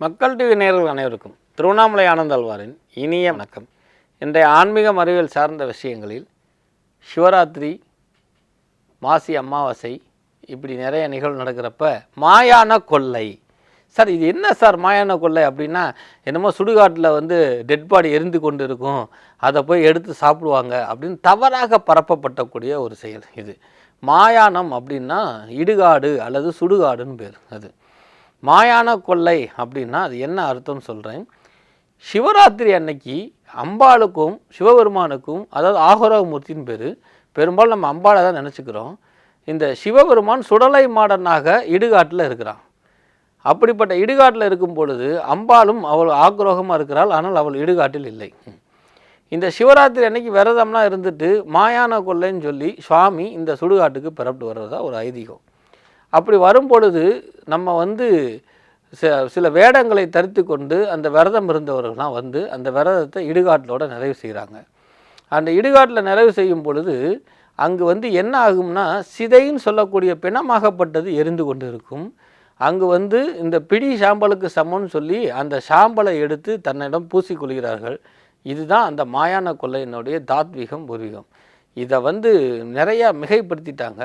மக்கள் டிவி நேயர்கள் அனைவருக்கும் திருவண்ணாமலை ஆனந்தாழ்வாரின் இனிய வணக்கம். இன்றைய ஆன்மீகம் அறிவியல் சார்ந்த விஷயங்களில் சிவராத்திரி, மாசி அமாவாசை இப்படி நிறைய நிகழ்வு நடக்கிறப்ப மாயான கொள்ளை. சார் இது என்ன சார் மாயான கொள்ளை அப்படின்னா, என்னமோ சுடுகாட்டில் டெட் பாடி எரிந்து கொண்டு இருக்கும், அதை போய் எடுத்து சாப்பிடுவாங்க அப்படின்னு தவறாக பரப்பப்பட்டக்கூடிய ஒரு செயல் இது. மாயானம் அப்படின்னா இடுகாடு அல்லது சுடுகாடுன்னு பேர். அது மாயான கொள்ளை அப்படின்னா அது என்ன அர்த்தம் சொல்கிறேன். சிவராத்திரி அன்னைக்கு அம்பாளுக்கும் சிவபெருமானுக்கும், அதாவது ஆகோரமூர்த்தின்னு பேர், பெரும்பாலும் நம்ம அம்பாளை தான் நினச்சிக்கிறோம். இந்த சிவபெருமான் சுடலை மாடனாக இடுகாட்டில் இருக்கிறான். அப்படிப்பட்ட இடுகாட்டில் இருக்கும் பொழுது அம்பாளும் அவள் ஆக்ரோகமாக இருக்கிறாள், ஆனால் அவள் இடுகாட்டில் இல்லை. இந்த சிவராத்திரி அன்னைக்கு விரதம்லாம் இருந்துட்டு மாயான கொள்ளைன்னு சொல்லி சுவாமி இந்த சுடுகாட்டுக்கு பிறப்பிட்டு வர்றதா ஒரு ஐதீகம். அப்படி வரும் பொழுது நம்ம சில வேடங்களை தரித்து கொண்டு அந்த விரதம் இருந்தவர்கள்லாம் அந்த விரதத்தை இடுகாட்டிலோட நிறைவு செய்கிறாங்க. அந்த இடுகாட்டில் நிறைவு செய்யும் பொழுது அங்கு என்ன ஆகும்னா, சிதைன்னு சொல்லக்கூடிய பிணமாகப்பட்டது எரிந்து கொண்டு இருக்கும். அங்கு இந்த பிடி சாம்பலுக்கு சமம்னு சொல்லி அந்த சாம்பலை எடுத்து தன்னிடம் பூசிக்கொள்கிறார்கள். இதுதான் அந்த மாயான கொள்ளையினுடைய தாத்வீகம், பூர்வீகம். இதை நிறையா மிகைப்படுத்திட்டாங்க.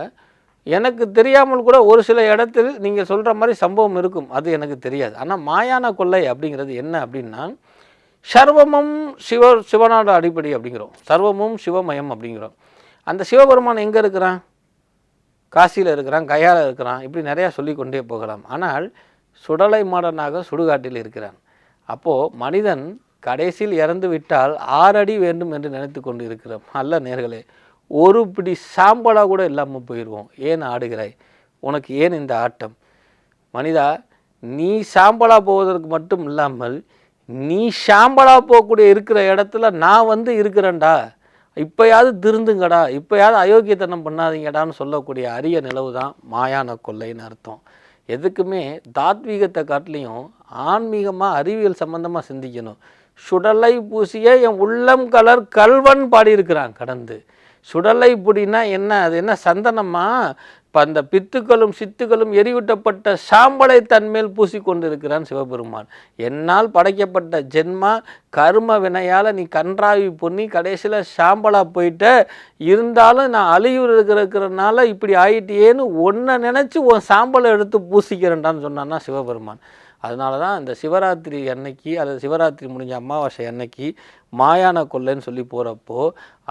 எனக்கு தெரியாமல் கூட ஒரு சில இடத்தில் நீங்கள் சொல்கிற மாதிரி சம்பவம் இருக்கும், அது எனக்கு தெரியாது. ஆனால் மாயான கொள்ளை அப்படிங்கிறது என்ன அப்படின்னா, சர்வமும் சிவனோட அடிப்படை அப்படிங்கிறோம், சர்வமும் சிவமயம் அப்படிங்கிறோம். அந்த சிவபெருமான் எங்கே இருக்கிறான்? காசியில் இருக்கிறான், கயாவில் இருக்கிறான், இப்படி நிறையா சொல்லி கொண்டே போகலாம். ஆனால் சுடலை மாடனாக சுடுகாட்டில் இருக்கிறான். அப்போது மனிதன் கடைசியில் இறந்து விட்டால் 6 அடி வேண்டும் என்று நினைத்து கொண்டு இருக்கிறோம். அல்ல நேர்களே, ஒரு பிடி சாம்பலாக கூட இல்லாமல் போயிடுவோம். ஏன் ஆடுகிறாய்? உனக்கு ஏன் இந்த ஆட்டம்? மனிதா, நீ சாம்பலாக போவதற்கு மட்டும் இல்லாமல் நீ சாம்பலாக போகக்கூடிய இருக்கிற இடத்துல நான் இருக்கிறேன்டா, இப்போயாவது திருந்துங்கடா, இப்போயாவது அயோக்கியத்தனம் பண்ணாதீங்கடான்னு சொல்லக்கூடிய அரிய நிலவு தான் மாயான கொள்ளைன்னு அர்த்தம். எதுக்குமே தாத்வீகத்தை காட்டிலையும் ஆன்மீகமாக அறிவியல் சம்பந்தமாக சிந்திக்கணும். சுடலை பூசிய என் உள்ளம் கலர் கல்வன் பாடியிருக்கிறான் கடந்து. சுடலை புடினா என்ன? அது என்ன சந்தனமா? இப்போ அந்த பித்துக்களும் சித்துக்களும் எரிவிட்டப்பட்ட சாம்பலை தன்மேல் பூசிக்கொண்டு இருக்கிறான் சிவபெருமான். என்னால் படைக்கப்பட்ட ஜென்மா கர்ம வினையால் நீ கன்றாவி பொண்ணி கடைசியில் சாம்பலாக போயிட்ட, இருந்தாலும் நான் அழிவுறு இருக்கிறதுனால இப்படி ஆயிட்டேன்னு ஒன்றை நினச்சி உன் சாம்பலை எடுத்து பூசிக்கிறேன்டான்னு சொன்னான்னா சிவபெருமான். அதனால தான் இந்த சிவராத்திரி அன்னைக்கு அல்லது சிவராத்திரி முடிஞ்ச அமாவாசை அன்னைக்கு மாயான கொள்ளைன்னு சொல்லி போகிறப்போ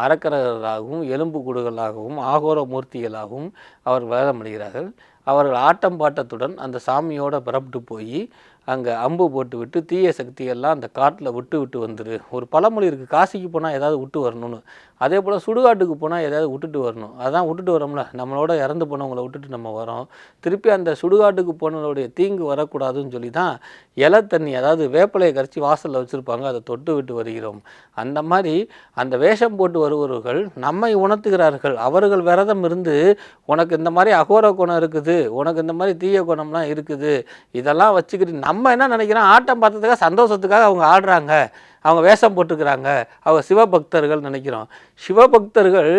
அரக்கர்களாகவும் எலும்பு கூடுகளாகவும் ஆகோர மூர்த்திகளாகவும் அவர் வேதமடைகிறார்கள். அவர்கள் ஆட்டம் பாட்டத்துடன் அந்த சாமியோடு புறப்பட்டு போய் அங்கே அம்பு போட்டு விட்டு தீய சக்தியெல்லாம் அந்த காட்டில் விட்டு வந்துரு. ஒரு பழமொழி இருக்குது, காசிக்கு போனால் ஏதாவது விட்டு வரணும்னு. அதே போல் சுடுகாட்டுக்கு போனால் ஏதாவது விட்டுட்டு வரணும். அதான் விட்டுட்டு வரோம்ல, நம்மளோட இறந்து போனவங்களை விட்டுட்டு நம்ம வரோம். திருப்பி அந்த சுடுகாட்டுக்கு போனவங்களுடைய தீங்கு வரக்கூடாதுன்னு சொல்லி தான் இலை தண்ணி, அதாவது வேப்பிலையை கரைச்சி வாசலில் வச்சுருப்பாங்க, அதை தொட்டு விட்டு வருகிறோம். அந்த மாதிரி அந்த வேஷம் போட்டு வருபவர்கள் நம்மை உணர்த்துகிறார்கள். அவர்கள் விரதம் இருந்து உனக்கு இந்த மாதிரி அகோர குணம் இருக்குது, உனக்கு இந்த மாதிரி தீய குணம்லாம் இருக்குது, இதெல்லாம் வச்சுக்கிட்டு நம்ம என்ன நினைக்கிறோம், ஆட்டம் பார்த்ததுக்காக சந்தோஷத்துக்காக அவங்க ஆடுறாங்க, அவங்க வேஷம் போட்டுக்கிறாங்க, அவங்க சிவபக்தர்கள் நினைக்கிறோம். சிவபக்தர்கள்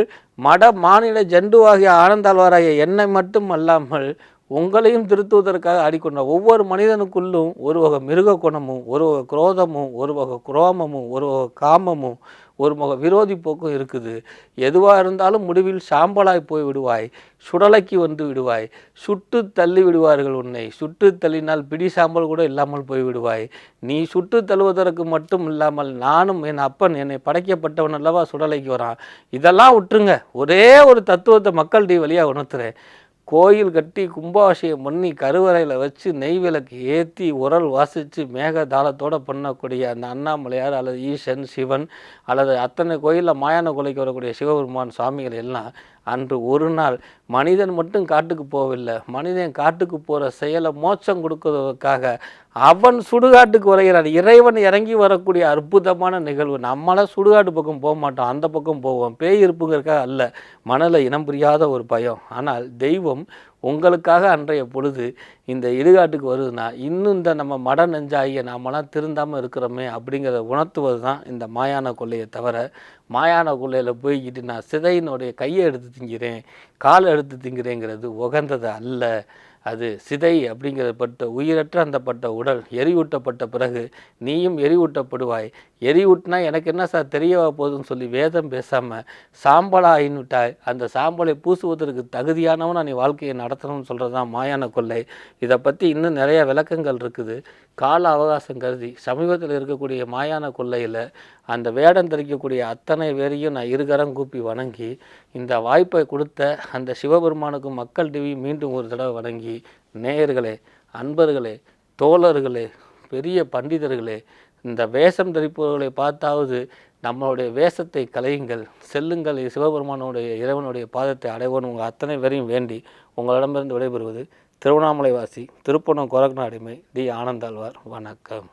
மட மாநில ஜண்டுவாகிய ஆனந்தாழ்வாராகிய என்னை மட்டும் அல்லாமல் உங்களையும் திருத்துவதற்காக ஆடிக்கொண்ட ஒவ்வொரு மனிதனுக்குள்ளும் ஒரு வகை மிருக குணமும், ஒரு வகை குரோதமும், ஒரு வகை குரோமமும், ஒரு வகை காமமும், ஒரு வகை விரோதி போக்கும் இருக்குது. எதுவாக இருந்தாலும் முடிவில் சாம்பலாய் போய் விடுவாய், சுடலைக்கு விடுவாய், சுட்டு தள்ளி விடுவார்கள் உன்னை. சுட்டு தள்ளினால் பிடி சாம்பல் கூட இல்லாமல் போய் விடுவாய். நீ சுட்டு தள்ளுவதற்கு மட்டும் இல்லாமல் நானும் என் அப்பன் என்னை படைக்கப்பட்டவன் அல்லவா சுடலைக்கு வரான். இதெல்லாம் விட்டுருங்க, ஒரே ஒரு தத்துவத்தை மக்கள் டி வழியாக உணர்த்துறேன். கோயில் கட்டி கும்பாபிஷேகம் பண்ணி கருவறையில் வச்சு நெய் விளக்கு ஏற்றி உரல் வாசித்து மேக தாளத்தோடு பண்ணக்கூடிய அந்த அண்ணாமலையார் அல்லது ஈசன் சிவன் அல்லது அத்தனை கோயிலில் மாயான கொலைக்கு வரக்கூடிய சிவபெருமான் சுவாமிகள் எல்லாம் அன்று ஒரு நாள் மனிதன் மட்டும் காட்டுக்கு போகவில்லை, மனிதன் காட்டுக்கு போகிற செயலை மோட்சம் கொடுக்குறதுக்காக அவன் சுடுகாட்டுக்கு வருகிறான். இறைவன் இறங்கி வரக்கூடிய அற்புதமான நிகழ்வு. நம்மளாம் சுடுகாட்டு பக்கம் போக மாட்டோம், அந்த பக்கம் போவோம், பேய் இருப்புங்கிறக்காக அல்ல, மனதில் இனம் புரியாத ஒரு பயம். ஆனால் தெய்வம் உங்களுக்காக அன்றைய பொழுது இந்த இடுகாட்டுக்கு வருதுன்னா இன்னும் இந்த நம்ம மட நெஞ்சாகிய நாமெல்லாம் திருந்தாமல் இருக்கிறோமே அப்படிங்கிறத உணர்த்துவது தான் இந்த மாயான கொள்ளையை. தவிர மாயான கொள்ளையில் போய்கிட்டு நான் சிதையினுடைய கையை எடுத்து திங்கிறேன், கால் எடுத்து திங்கிறேங்கிறது உகந்தது அல்ல. அது சிதை அப்படிங்கிறப்பட்ட உயிரற்ற அந்தப்பட்ட உடல் எரியூட்டப்பட்ட பிறகு நீயும் எரியூட்டப்படுவாய். எரியூட்டினா எனக்கு என்ன சார் தெரியவா போகுதுன்னு சொல்லி வேதம் பேசாமல் சாம்பலா ஆயின்னுட்டாய். அந்த சாம்பலை பூசுவதற்கு தகுதியானவனா நீ வாழ்க்கையை நடத்தணும்னு சொல்கிறது தான் மாயான கொள்ளை. இதை பற்றி இன்னும் நிறைய விளக்கங்கள் இருக்குது. கால அவகாசம் கருதி சமீபத்தில் இருக்கக்கூடிய மாயான கொள்ளையில் அந்த வேடம் தெரிக்கக்கூடிய அத்தனை பேரையும் நான் இருகரம் கூப்பி வணங்கி இந்த வாய்ப்பை கொடுத்த அந்த சிவபெருமானுக்கும் மக்கள் டிவி மீண்டும் ஒரு தடவை வணங்கி, நேயர்களே, அன்பர்களே, தோழர்களே, பெரிய பண்டிதர்களே, இந்த வேஷம் தரிப்பவர்களை பார்த்தாவது நம்மளுடைய வேஷத்தை கலையுங்கள், செல்லுங்கள், சிவபெருமானுடைய இறைவனுடைய பாதத்தை அடைவோன்னு உங்கள் அத்தனை பேரையும் வேண்டி உங்களிடமிருந்து விடைபெறுவது திருவண்ணாமலை வாசி திருப்பணம் கொரக்நாடிமை டி. ஆனந்தாழ்வார். வணக்கம்.